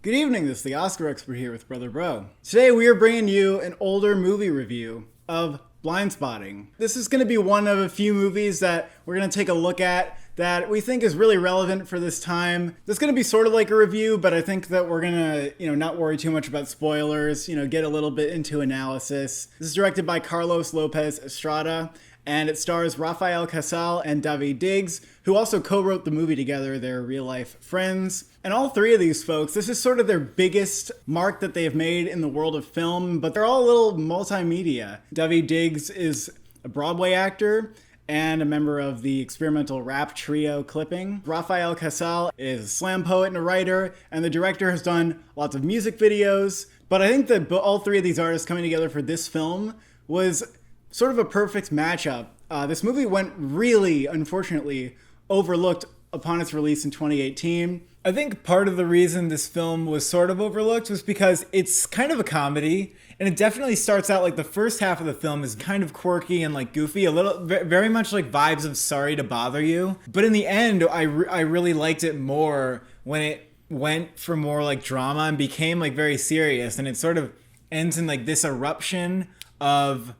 Good evening, this is the Oscar expert here with Brother Bro. Today we are bringing you an older movie review of Blindspotting. This is going to be one of a few movies that we're going to take a look at that we think is really relevant for this time. This is going to be sort of like a review, but I think that we're going to, not worry too much about spoilers, get a little bit into analysis. This is directed by Carlos Lopez Estrada, and it stars Rafael Casal and David Diggs, who also co-wrote the movie together. They're real-life friends. And all three of these folks, this is sort of their biggest mark that they have made in the world of film, but they're all a little multimedia. David Diggs is a Broadway actor and a member of the experimental rap trio Clipping. Rafael Casal is a slam poet and a writer, and the director has done lots of music videos. But I think that all three of these artists coming together for this film was sort of a perfect matchup. This movie went really, unfortunately, overlooked upon its release in 2018. I think part of the reason this film was sort of overlooked was because it's kind of a comedy, and it definitely starts out like the first half of the film is kind of quirky and like goofy, a little, very much like vibes of Sorry to Bother You. But in the end, I really liked it more when it went for more like drama and became like very serious, and it sort of ends in like this eruption of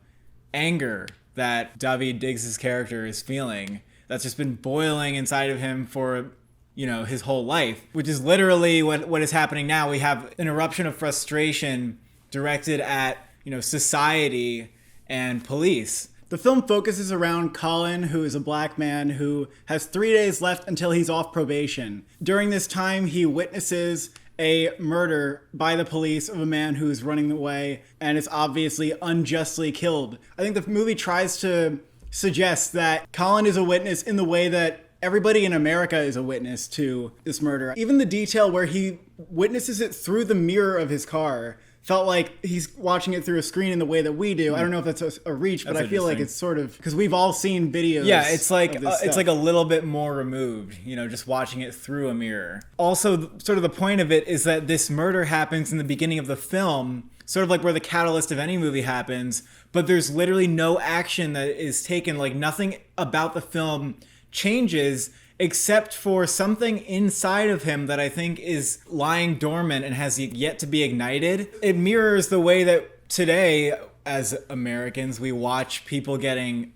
anger that David Diggs' character is feeling that's just been boiling inside of him for his whole life, which is literally what is happening now. We have an eruption of frustration directed at society and police. The film focuses around Colin, who is a black man who has 3 days left until he's off probation. During this time, he witnesses a murder by the police of a man who's running away and is obviously unjustly killed. I think the movie tries to suggest that Colin is a witness in the way that everybody in America is a witness to this murder. Even the detail where he witnesses it through the mirror of his car felt like he's watching it through a screen in the way that we do. I don't know if that's a reach, but I feel like it's sort of, because we've all seen videos. Yeah, it's like a little bit more removed, just watching it through a mirror. Also, sort of the point of it is that this murder happens in the beginning of the film, sort of like where the catalyst of any movie happens, but there's literally no action that is taken. Like nothing about the film changes except for something inside of him that I think is lying dormant and has yet to be ignited. It mirrors the way that today, as Americans, we watch people getting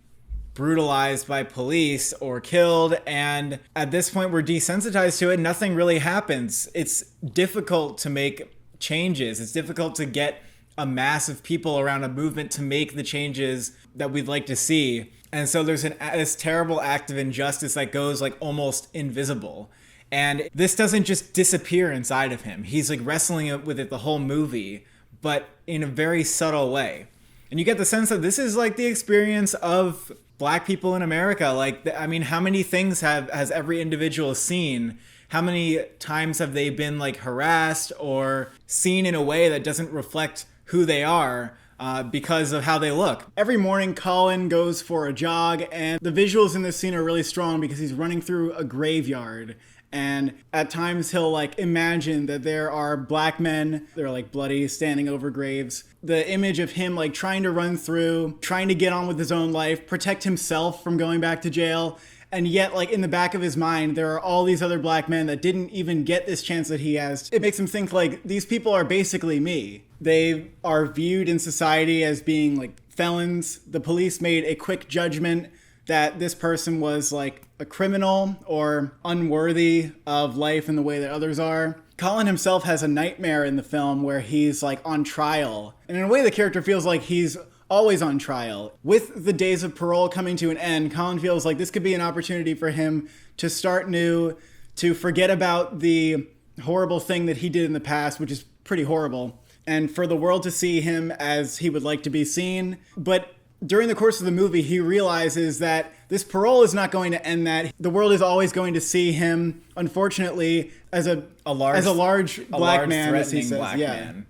brutalized by police or killed, and at this point we're desensitized to it. Nothing really happens. It's difficult to make changes. It's difficult to get a mass of people around a movement to make the changes that we'd like to see. And so there's this terrible act of injustice that goes like almost invisible. And this doesn't just disappear inside of him. He's like wrestling with it the whole movie, but in a very subtle way. And you get the sense that this is like the experience of black people in America. Like, I mean, how many things has every individual seen? How many times have they been like harassed or seen in a way that doesn't reflect who they are? Because of how they look. Every morning, Colin goes for a jog, and the visuals in this scene are really strong because he's running through a graveyard. And at times he'll like imagine that there are black men, they're like bloody, standing over graves. The image of him like trying to run through, trying to get on with his own life, protect himself from going back to jail. And yet, like, in the back of his mind, there are all these other black men that didn't even get this chance that he has. It makes him think, like, these people are basically me. They are viewed in society as being, like, felons. The police made a quick judgment that this person was, like, a criminal or unworthy of life in the way that others are. Colin himself has a nightmare in the film where he's, like, on trial. And in a way, the character feels like he's always on trial. With the days of parole coming to an end, Colin feels like this could be an opportunity for him to start new, to forget about the horrible thing that he did in the past, which is pretty horrible, and for the world to see him as he would like to be seen. But during the course of the movie, he realizes that this parole is not going to end that. The world is always going to see him, unfortunately, as a large black man, as he says. Black man.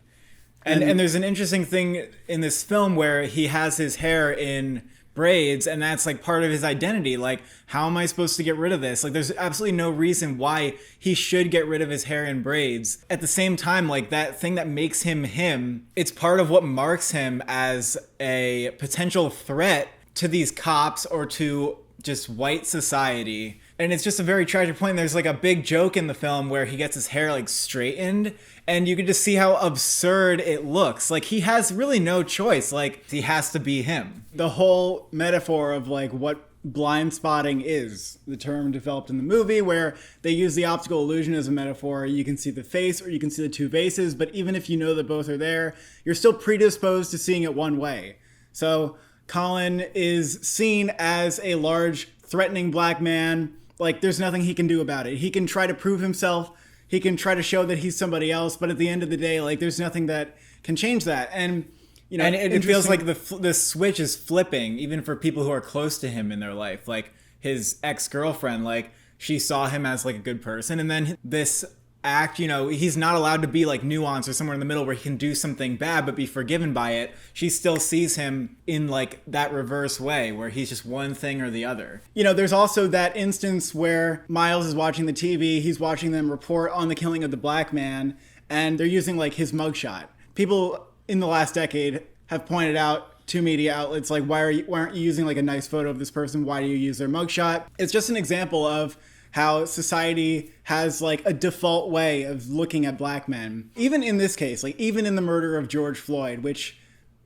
And there's an interesting thing in this film where he has his hair in braids, and that's like part of his identity. Like, how am I supposed to get rid of this? Like, there's absolutely no reason why he should get rid of his hair in braids. At the same time, like, that thing that makes him him, it's part of what marks him as a potential threat to these cops or to just white society. And it's just a very tragic point. There's like a big joke in the film where he gets his hair like straightened, and you can just see how absurd it looks. Like he has really no choice. Like he has to be him. The whole metaphor of like what blind spotting is, the term developed in the movie, where they use the optical illusion as a metaphor. You can see the face or you can see the two faces, but even if you know that both are there, you're still predisposed to seeing it one way. So Colin is seen as a large, threatening black man. Like there's nothing he can do about it. He can try to prove himself. He can try to show that he's somebody else, but at the end of the day, like there's nothing that can change that. And you know, and it feels like the switch is flipping, even for people who are close to him in their life. Like his ex-girlfriend, like she saw him as like a good person, and then this act, you know, he's not allowed to be like nuanced or somewhere in the middle where he can do something bad but be forgiven by it. She still sees him in like that reverse way where he's just one thing or the other. You know, there's also that instance where Miles is watching the TV, he's watching them report on the killing of the black man, and they're using like his mugshot. People in the last decade have pointed out to media outlets like, why aren't you using like a nice photo of this person? Why do you use their mugshot? It's just an example of how society has like a default way of looking at black men. Even in this case, like even in the murder of George Floyd, which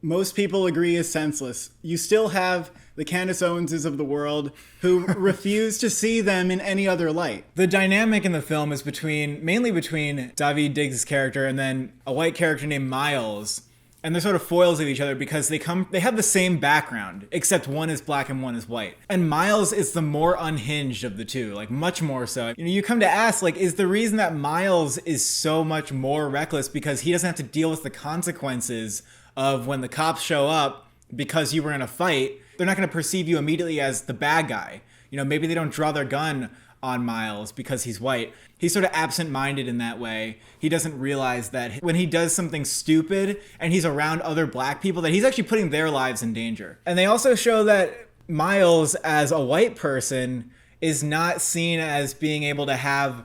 most people agree is senseless, you still have the Candace Owenses of the world who refuse to see them in any other light. The dynamic in the film is mainly between Daveed Diggs' character and then a white character named Miles. And they're sort of foils of each other because they have the same background, except one is black and one is white. And Miles is the more unhinged of the two, like much more so. You know, you come to ask, like, is the reason that Miles is so much more reckless because he doesn't have to deal with the consequences of when the cops show up because you were in a fight? They're not going to perceive you immediately as the bad guy. You know, maybe they don't draw their gun on Miles because he's white. He's sort of absent-minded in that way. He doesn't realize that when he does something stupid and he's around other black people, that he's actually putting their lives in danger. And they also show that Miles, as a white person, is not seen as being able to have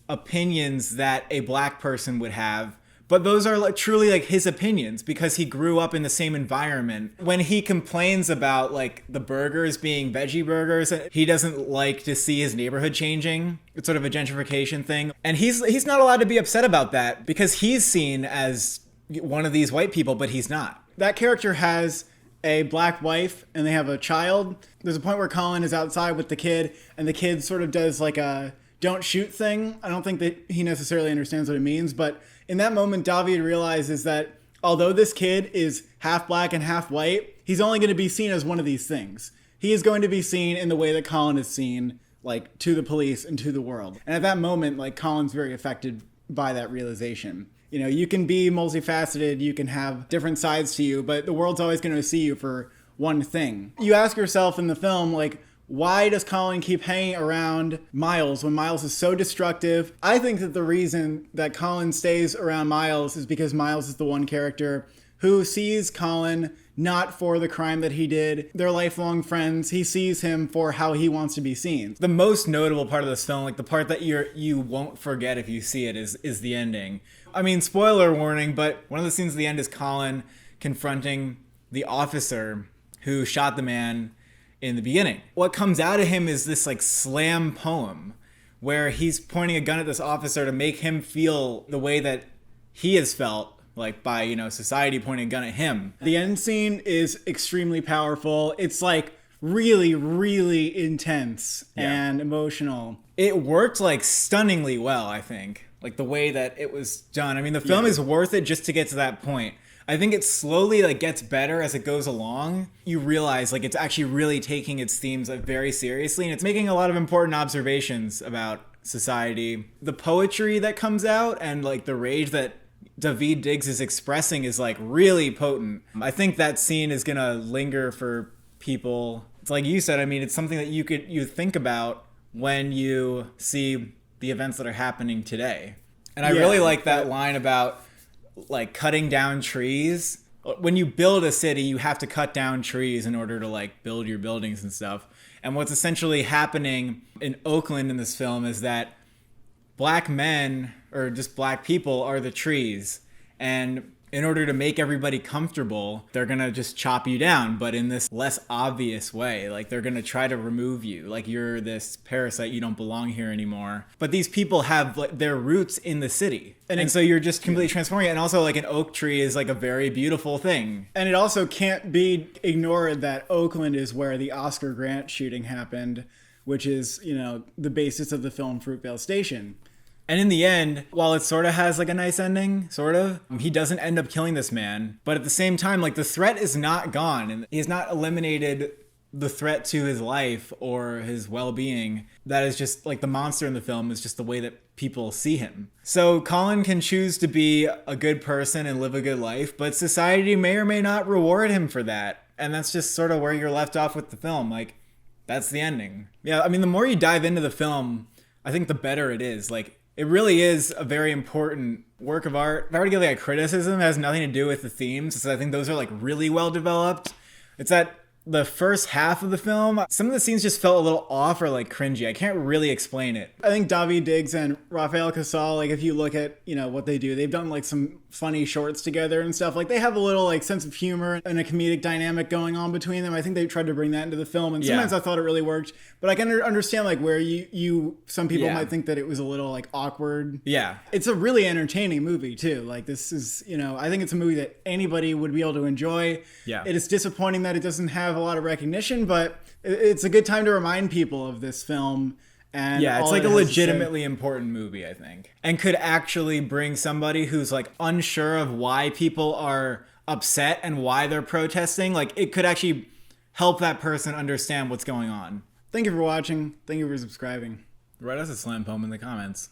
opinions that a black person would have. But those are like truly like his opinions because he grew up in the same environment. When he complains about like the burgers being veggie burgers, he doesn't like to see his neighborhood changing. It's sort of a gentrification thing. And he's not allowed to be upset about that because he's seen as one of these white people, but he's not. That character has a black wife and they have a child. There's a point where Colin is outside with the kid and the kid sort of does like a don't shoot thing. I don't think that he necessarily understands what it means, but in that moment, Daveed realizes that although this kid is half black and half white, he's only going to be seen as one of these things. He is going to be seen in the way that Colin is seen, like to the police and to the world. And at that moment, like Colin's very affected by that realization. You know, you can be multifaceted, you can have different sides to you, but the world's always going to see you for one thing. You ask yourself in the film, like, why does Colin keep hanging around Miles when Miles is so destructive? I think that the reason that Colin stays around Miles is because Miles is the one character who sees Colin not for the crime that he did. They're lifelong friends. He sees him for how he wants to be seen. The most notable part of this film, like the part that you won't forget if you see it, is the ending. I mean, spoiler warning, but one of the scenes at the end is Colin confronting the officer who shot the man in the beginning. What comes out of him is this like slam poem where he's pointing a gun at this officer to make him feel the way that he has felt, like by, you know, society pointing a gun at him. The end scene is extremely powerful. It's like really, really intense and emotional. It worked like stunningly well, I think. Like the way that it was done. I mean, the film is worth it just to get to that point. I think it slowly like gets better as it goes along. You realize like it's actually really taking its themes like very seriously, and it's making a lot of important observations about society. The poetry that comes out and like the rage that Daveed Diggs is expressing is like really potent. I think that scene is gonna linger for people. It's like you said, I mean, it's something that you think about when you see the events that are happening today. And I really like that line about like cutting down trees. When you build a city, you have to cut down trees in order to like build your buildings and stuff. And what's essentially happening in Oakland in this film is that black men or just black people are the trees. And in order to make everybody comfortable, they're gonna just chop you down, but in this less obvious way. Like, they're gonna try to remove you. Like, you're this parasite, you don't belong here anymore. But these people have like their roots in the city. And so you're just completely transforming it. And also, like, an oak tree is like a very beautiful thing. And it also can't be ignored that Oakland is where the Oscar Grant shooting happened, which is, you know, the basis of the film Fruitvale Station. And in the end, while it sort of has like a nice ending, sort of, he doesn't end up killing this man. But at the same time, like, the threat is not gone, and he has not eliminated the threat to his life or his well-being. That is just like the monster in the film is just the way that people see him. So Colin can choose to be a good person and live a good life, but society may or may not reward him for that. And that's just sort of where you're left off with the film. Like, that's the ending. Yeah, I mean, the more you dive into the film, I think the better it is. Like, it really is a very important work of art. If I were to give like a criticism, it has nothing to do with the themes. So I think those are like really well developed. It's that the first half of the film, some of the scenes just felt a little off or like cringy. I can't really explain it. I think David Diggs and Rafael Casal, like, if you look at, you know, what they do, they've done like some funny shorts together and stuff. Like, they have a little like sense of humor and a comedic dynamic going on between them. I think they tried to bring that into the film, and sometimes I thought it really worked. But I can understand like where some people might think that it was a little like awkward. Yeah. It's a really entertaining movie too. Like, this is, you know, I think it's a movie that anybody would be able to enjoy. Yeah. It is disappointing that it doesn't have a lot of recognition, but it's a good time to remind people of this film. And yeah, it's like a legitimately important movie, I think, and could actually bring somebody who's like unsure of why people are upset and why they're protesting. Like, it could actually help that person understand what's going on. Thank you for watching. Thank you for subscribing. Write us a slam poem in the comments.